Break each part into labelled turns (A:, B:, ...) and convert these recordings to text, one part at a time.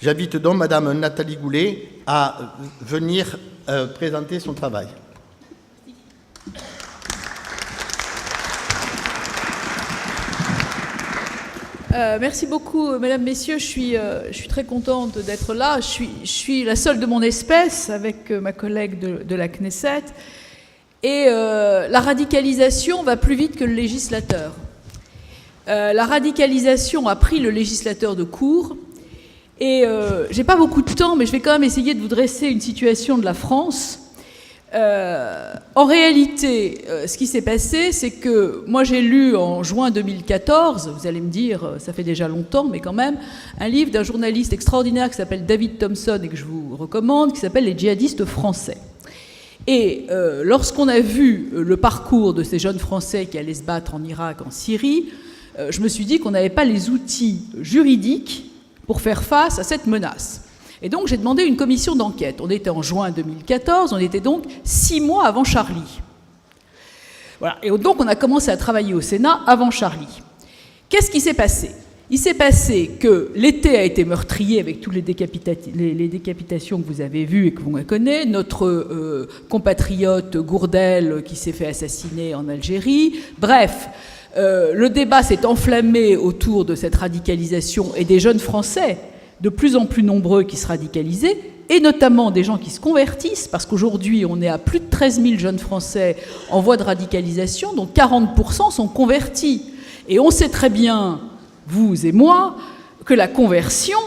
A: J'invite donc Madame Nathalie Goulet à venir présenter son travail.
B: Merci beaucoup, mesdames, messieurs. Je suis très contente d'être là. Je suis la seule de mon espèce avec ma collègue de la Knesset. Et la radicalisation va plus vite que le législateur. La radicalisation a pris le législateur de court. Et j'ai pas beaucoup de temps, mais je vais quand même essayer de vous dresser une situation de la France. En réalité, ce qui s'est passé, c'est que moi j'ai lu en juin 2014, vous allez me dire, ça fait déjà longtemps, mais quand même, un livre d'un journaliste extraordinaire qui s'appelle David Thompson et que je vous recommande, qui s'appelle « Les djihadistes français ». Et lorsqu'on a vu le parcours de ces jeunes Français qui allaient se battre en Irak, en Syrie, je me suis dit qu'on n'avait pas les outils juridiques pour faire face à cette menace. Et donc j'ai demandé une commission d'enquête. On était en juin 2014, on était donc 6 mois avant Charlie. Voilà. Et donc on a commencé à travailler au Sénat avant Charlie. Qu'est-ce qui s'est passé ? Il s'est passé que l'été a été meurtrier avec toutes les décapitations que vous avez vues et que vous connaissez. Notre compatriote Gourdel qui s'est fait assassiner en Algérie. Bref, le débat s'est enflammé autour de cette radicalisation et des jeunes Français de plus en plus nombreux qui se radicalisaient, et notamment des gens qui se convertissent, parce qu'aujourd'hui, on est à plus de 13 000 jeunes Français en voie de radicalisation, dont 40% sont convertis. Et on sait très bien, vous et moi, que la conversion,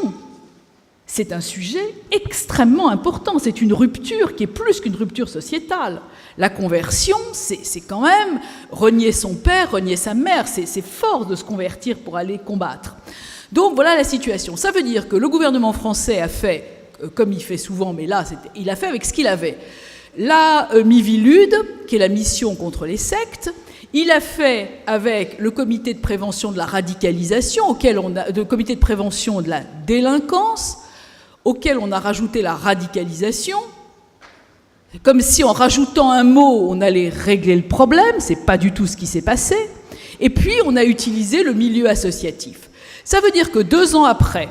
B: c'est un sujet extrêmement important. C'est une rupture qui est plus qu'une rupture sociétale. La conversion, c'est quand même renier son père, renier sa mère. C'est fort de se convertir pour aller combattre. Donc voilà la situation. Ça veut dire que le gouvernement français a fait, comme il fait souvent, mais là, il a fait avec ce qu'il avait. La Miviludes, qui est la mission contre les sectes, il a fait avec le comité de prévention de la radicalisation, le comité de prévention de la délinquance, auquel on a rajouté la radicalisation, comme si en rajoutant un mot, on allait régler le problème. C'est pas du tout ce qui s'est passé. Et puis, on a utilisé le milieu associatif. Ça veut dire que 2 ans après,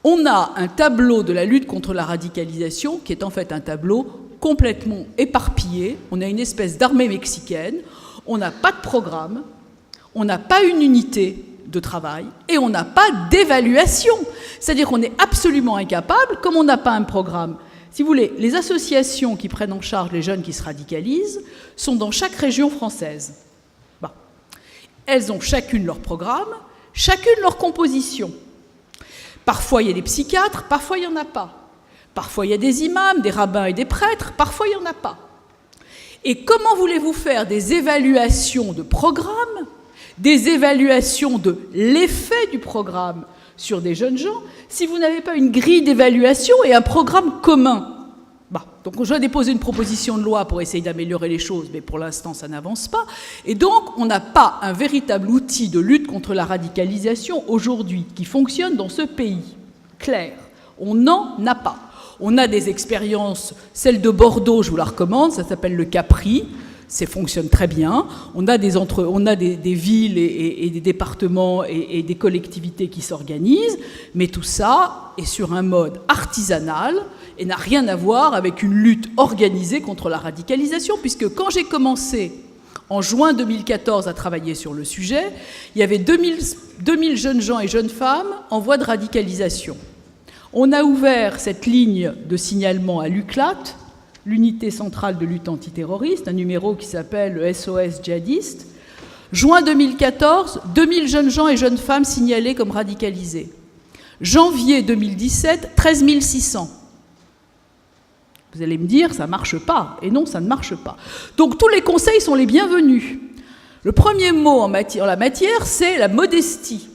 B: on a un tableau de la lutte contre la radicalisation qui est en fait un tableau complètement éparpillé. On a une espèce d'armée mexicaine, on n'a pas de programme, on n'a pas une unité de travail et on n'a pas d'évaluation. C'est-à-dire qu'on est absolument incapable, comme on n'a pas un programme. Si vous voulez, les associations qui prennent en charge les jeunes qui se radicalisent sont dans chaque région française. Bon. Elles ont chacune leur programme, chacune leur composition. Parfois, il y a des psychiatres, parfois, il n'y en a pas. Parfois, il y a des imams, des rabbins et des prêtres, parfois, il n'y en a pas. Et comment voulez-vous faire des évaluations de programme, des évaluations de l'effet du programme sur des jeunes gens, si vous n'avez pas une grille d'évaluation et un programme commun ? Donc je vais déposer une proposition de loi pour essayer d'améliorer les choses, mais pour l'instant ça n'avance pas. Et donc on n'a pas un véritable outil de lutte contre la radicalisation aujourd'hui qui fonctionne dans ce pays. Clair, on n'en a pas. On a des expériences, celle de Bordeaux, je vous la recommande, ça s'appelle le Capri, ça fonctionne très bien. On a des villes et des départements et des collectivités qui s'organisent, mais tout ça est sur un mode artisanal et n'a rien à voir avec une lutte organisée contre la radicalisation, puisque quand j'ai commencé en juin 2014 à travailler sur le sujet, il y avait 2000 jeunes gens et jeunes femmes en voie de radicalisation. On a ouvert cette ligne de signalement à l'UCLAT, l'unité centrale de lutte antiterroriste, un numéro qui s'appelle le SOS djihadiste. Juin 2014, 2000 jeunes gens et jeunes femmes signalés comme radicalisés. Janvier 2017, 13 600. Vous allez me dire, ça ne marche pas. Et non, ça ne marche pas. Donc tous les conseils sont les bienvenus. Le premier mot en la matière, c'est la modestie.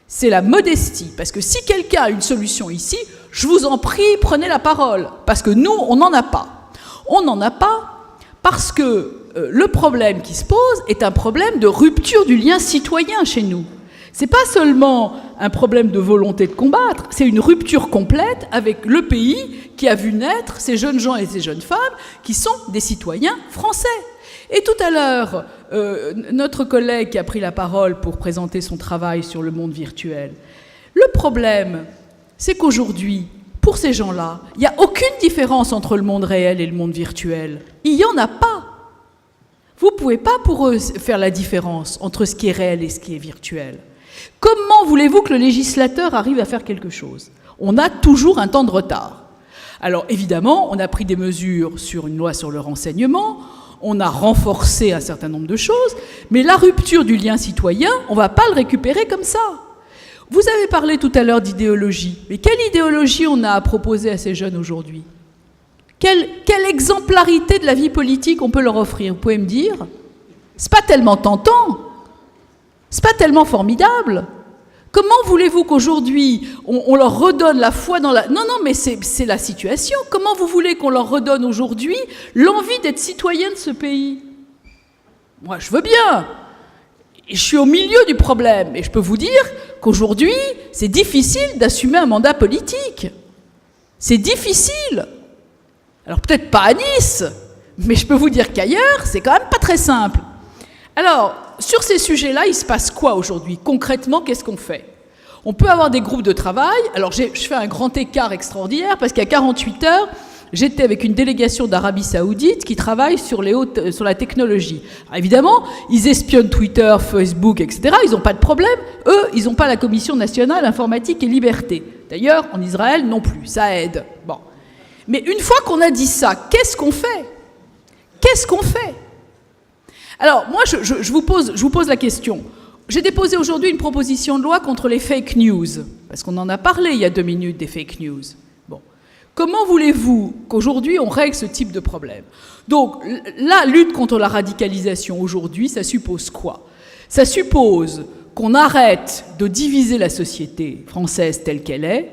B: C'est la modestie. Parce que si quelqu'un a une solution ici, je vous en prie, prenez la parole. Parce que nous, on n'en a pas. On n'en a pas parce que le problème qui se pose est un problème de rupture du lien citoyen chez nous. Ce n'est pas seulement un problème de volonté de combattre, c'est une rupture complète avec le pays qui a vu naître ces jeunes gens et ces jeunes femmes qui sont des citoyens français. Et tout à l'heure, notre collègue qui a pris la parole pour présenter son travail sur le monde virtuel, le problème, c'est qu'aujourd'hui, pour ces gens-là, il n'y a aucune différence entre le monde réel et le monde virtuel. Il n'y en a pas. Vous ne pouvez pas pour eux faire la différence entre ce qui est réel et ce qui est virtuel. Comment voulez-vous que le législateur arrive à faire quelque chose? On a toujours un temps de retard. Alors évidemment, on a pris des mesures sur une loi sur le renseignement, on a renforcé un certain nombre de choses, mais la rupture du lien citoyen, on ne va pas le récupérer comme ça. Vous avez parlé tout à l'heure d'idéologie, mais quelle idéologie on a à proposer à ces jeunes aujourd'hui? Quelle exemplarité de la vie politique on peut leur offrir? Vous pouvez me dire? C'est pas tellement tentant, c'est pas tellement formidable. Comment voulez-vous qu'aujourd'hui on leur redonne la foi dans la... Non, mais c'est la situation. Comment vous voulez qu'on leur redonne aujourd'hui l'envie d'être citoyen de ce pays? Moi, je veux bien. Et je suis au milieu du problème. Et je peux vous dire qu'aujourd'hui, c'est difficile d'assumer un mandat politique. C'est difficile. Alors peut-être pas à Nice, mais je peux vous dire qu'ailleurs, c'est quand même pas très simple. Alors, sur ces sujets-là, il se passe quoi aujourd'hui? Concrètement, qu'est-ce qu'on fait? On peut avoir des groupes de travail. Alors, je fais un grand écart extraordinaire parce qu'il y a 48 heures, j'étais avec une délégation d'Arabie Saoudite qui travaille sur la technologie. Alors, évidemment, ils espionnent Twitter, Facebook, etc. Ils n'ont pas de problème. Eux, ils n'ont pas la Commission nationale informatique et liberté. D'ailleurs, en Israël non plus. Ça aide. Bon. Mais une fois qu'on a dit ça, qu'est-ce qu'on fait? Qu'est-ce qu'on fait? Alors, moi, je vous pose la question. J'ai déposé aujourd'hui une proposition de loi contre les fake news, parce qu'on en a parlé il y a 2 minutes des fake news. Bon. Comment voulez-vous qu'aujourd'hui on règle ce type de problème? Donc, la lutte contre la radicalisation aujourd'hui, ça suppose quoi? Ça suppose qu'on arrête de diviser la société française telle qu'elle est,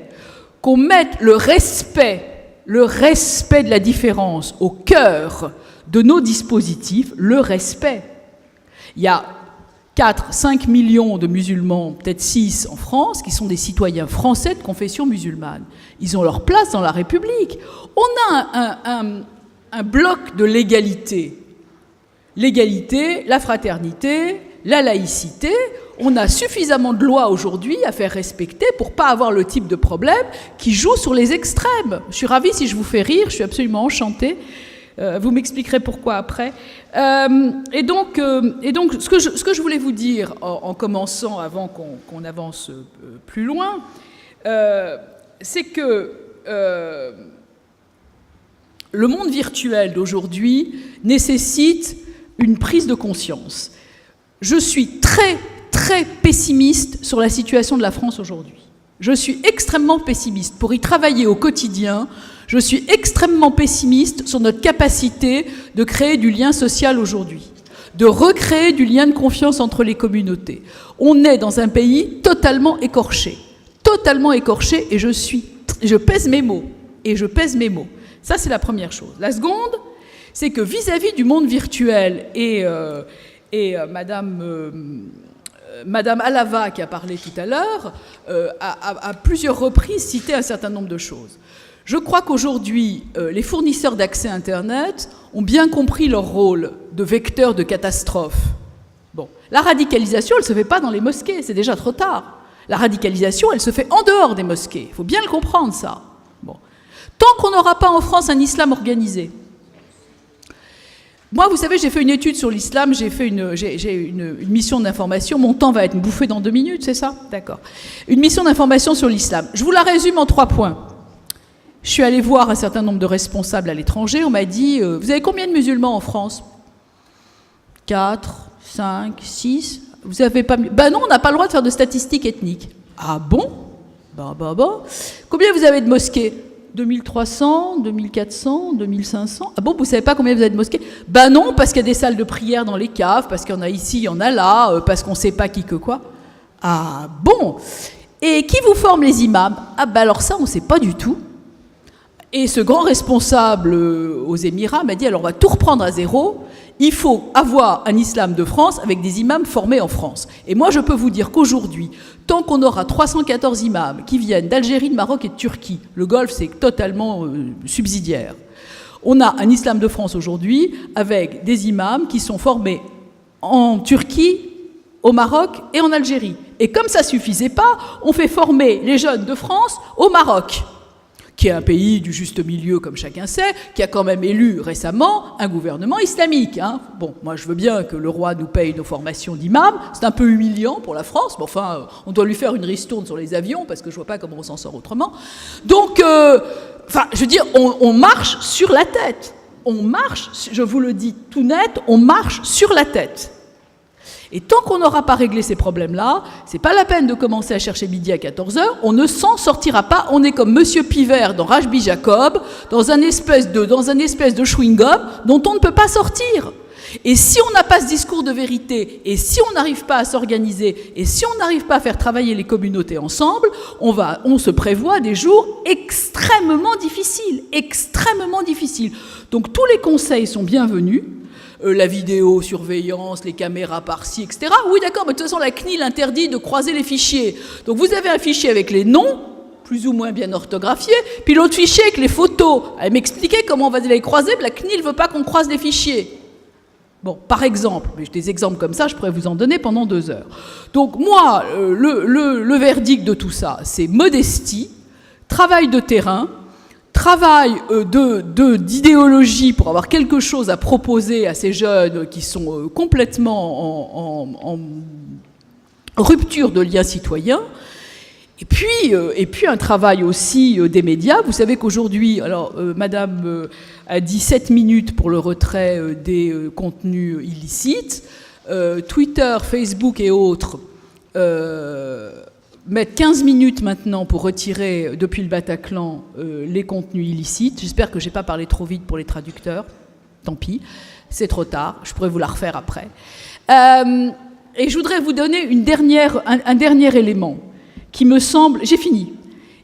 B: qu'on mette le respect de la différence au cœur de nos dispositifs, le respect. Il y a 4-5 millions de musulmans, peut-être 6 en France, qui sont des citoyens français de confession musulmane. Ils ont leur place dans la République. On a un bloc de l'égalité. L'égalité, la fraternité, la laïcité. On a suffisamment de lois aujourd'hui à faire respecter pour ne pas avoir le type de problème qui joue sur les extrêmes. Je suis ravie si je vous fais rire, je suis absolument enchantée. Vous m'expliquerez pourquoi après. Et donc, ce que je voulais vous dire en commençant, avant qu'on avance plus loin, c'est que le monde virtuel d'aujourd'hui nécessite une prise de conscience. Je suis très, très pessimiste sur la situation de la France aujourd'hui. Je suis extrêmement pessimiste. Pour y travailler au quotidien, je suis extrêmement pessimiste sur notre capacité de créer du lien social aujourd'hui, de recréer du lien de confiance entre les communautés. On est dans un pays totalement écorché, et je pèse mes mots, Ça, c'est la première chose. La seconde, c'est que vis-à-vis du monde virtuel, et Madame Alava, qui a parlé tout à l'heure, a plusieurs reprises cité un certain nombre de choses. Je crois qu'aujourd'hui, les fournisseurs d'accès Internet ont bien compris leur rôle de vecteur de catastrophe. Bon, la radicalisation, elle ne se fait pas dans les mosquées, c'est déjà trop tard. La radicalisation, elle se fait en dehors des mosquées. Il faut bien le comprendre, ça. Bon. Tant qu'on n'aura pas en France un islam organisé. Moi, vous savez, j'ai fait une étude sur l'islam, j'ai une mission d'information. Mon temps va être bouffé dans 2 minutes, c'est ça? D'accord. Une mission d'information sur l'islam. Je vous la résume en 3 points. Je suis allée voir un certain nombre de responsables à l'étranger. On m'a dit, vous avez combien de musulmans en France? 4, 5, 6. Vous avez pas... Ben non, on n'a pas le droit de faire de statistiques ethniques. Ah bon? Bah. Combien vous avez de mosquées? 2300, 2400, 2500. Ah bon, vous savez pas combien vous avez de mosquées? Ben non, parce qu'il y a des salles de prière dans les caves, parce qu'il y en a ici, il y en a là, parce qu'on sait pas qui que quoi. Ah bon? Et qui vous forme les imams? Ah ben alors ça, on sait pas du tout. Et ce grand responsable aux Émirats m'a dit, alors on va tout reprendre à zéro, il faut avoir un islam de France avec des imams formés en France. Et moi, je peux vous dire qu'aujourd'hui, tant qu'on aura 314 imams qui viennent d'Algérie, de Maroc et de Turquie, le Golfe, c'est totalement subsidiaire. On a un islam de France aujourd'hui avec des imams qui sont formés en Turquie, au Maroc et en Algérie. Et comme ça suffisait pas, on fait former les jeunes de France au Maroc, qui est un pays du juste milieu, comme chacun sait, qui a quand même élu récemment un gouvernement islamique. Hein. Bon, moi je veux bien que le roi nous paye nos formations d'imam, c'est un peu humiliant pour la France, mais enfin, on doit lui faire une ristourne sur les avions, parce que je vois pas comment on s'en sort autrement. Donc, je veux dire, on marche sur la tête. On marche, je vous le dis tout net, on marche sur la tête. Et tant qu'on n'aura pas réglé ces problèmes-là, c'est pas la peine de commencer à chercher midi à 14h, on ne s'en sortira pas, on est comme Monsieur Pivert dans Rajbi Jacob, dans un espèce de chewing-gum dont on ne peut pas sortir. Et si on n'a pas ce discours de vérité, et si on n'arrive pas à s'organiser, et si on n'arrive pas à faire travailler les communautés ensemble, on se prévoit des jours extrêmement difficiles. Donc tous les conseils sont bienvenus. La vidéosurveillance, les caméras par-ci, etc. Oui, d'accord, mais de toute façon, la CNIL interdit de croiser les fichiers. Donc vous avez un fichier avec les noms, plus ou moins bien orthographiés, puis l'autre fichier avec les photos. Elle m'expliquait comment on va les croiser, mais la CNIL ne veut pas qu'on croise les fichiers. Bon, par exemple, mais des exemples comme ça, je pourrais vous en donner pendant 2 heures. Donc moi, le verdict de tout ça, c'est modestie, travail de terrain, travail d'idéologie pour avoir quelque chose à proposer à ces jeunes qui sont complètement en rupture de liens citoyens. Et puis un travail aussi des médias. Vous savez qu'aujourd'hui, alors Madame a dit 7 minutes pour le retrait des contenus illicites. Twitter, Facebook et autres mettent 15 minutes maintenant pour retirer depuis le Bataclan les contenus illicites. J'espère que je n'ai pas parlé trop vite pour les traducteurs. Tant pis, c'est trop tard. Je pourrais vous la refaire après. Et je voudrais vous donner un dernier élément qui me semble, j'ai fini,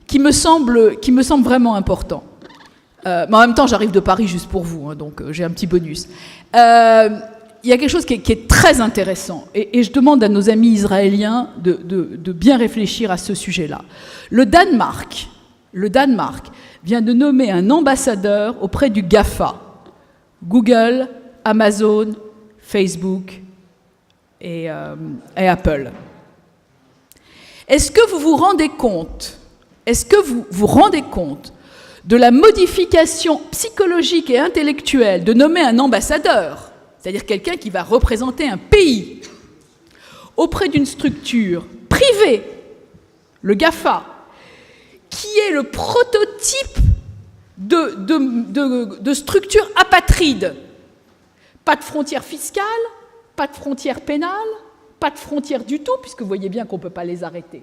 B: qui me semble vraiment important. Mais en même temps, j'arrive de Paris juste pour vous, hein, donc j'ai un petit bonus. Il y a quelque chose qui est très intéressant, et je demande à nos amis israéliens de bien réfléchir à ce sujet-là. Le Danemark vient de nommer un ambassadeur auprès du GAFA, Google, Amazon, Facebook et Apple. Est-ce que vous vous rendez compte de la modification psychologique et intellectuelle de nommer un ambassadeur, c'est-à-dire quelqu'un qui va représenter un pays, auprès d'une structure privée, le GAFA, qui est le prototype de structure apatride. Pas de frontières fiscales, pas de frontières pénales, pas de frontières du tout, puisque vous voyez bien qu'on ne peut pas les arrêter.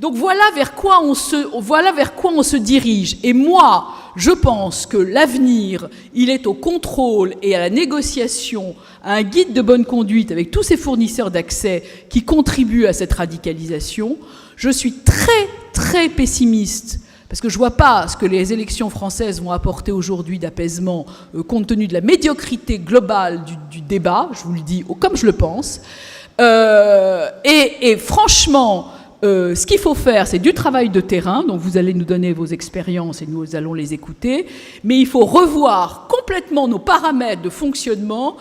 B: Donc voilà vers quoi on se dirige. Et moi, je pense que l'avenir, il est au contrôle et à la négociation, à un guide de bonne conduite avec tous ces fournisseurs d'accès qui contribuent à cette radicalisation. Je suis très, très pessimiste, parce que je ne vois pas ce que les élections françaises vont apporter aujourd'hui d'apaisement, compte tenu de la médiocrité globale du débat, je vous le dis comme je le pense. Et franchement, ce qu'il faut faire, c'est du travail de terrain, donc vous allez nous donner vos expériences et nous allons les écouter, mais il faut revoir complètement nos paramètres de fonctionnement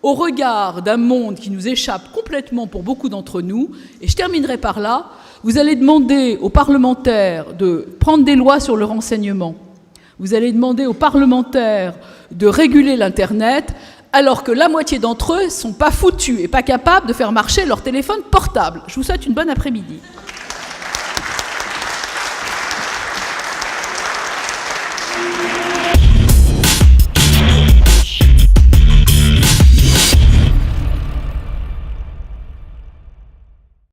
B: au regard d'un monde qui nous échappe complètement pour beaucoup d'entre nous. Et je terminerai par là. Vous allez demander aux parlementaires de prendre des lois sur le renseignement. Vous allez demander aux parlementaires de réguler l'Internet, alors que la moitié d'entre eux ne sont pas foutus et pas capables de faire marcher leur téléphone portable. Je vous souhaite une bonne après-midi.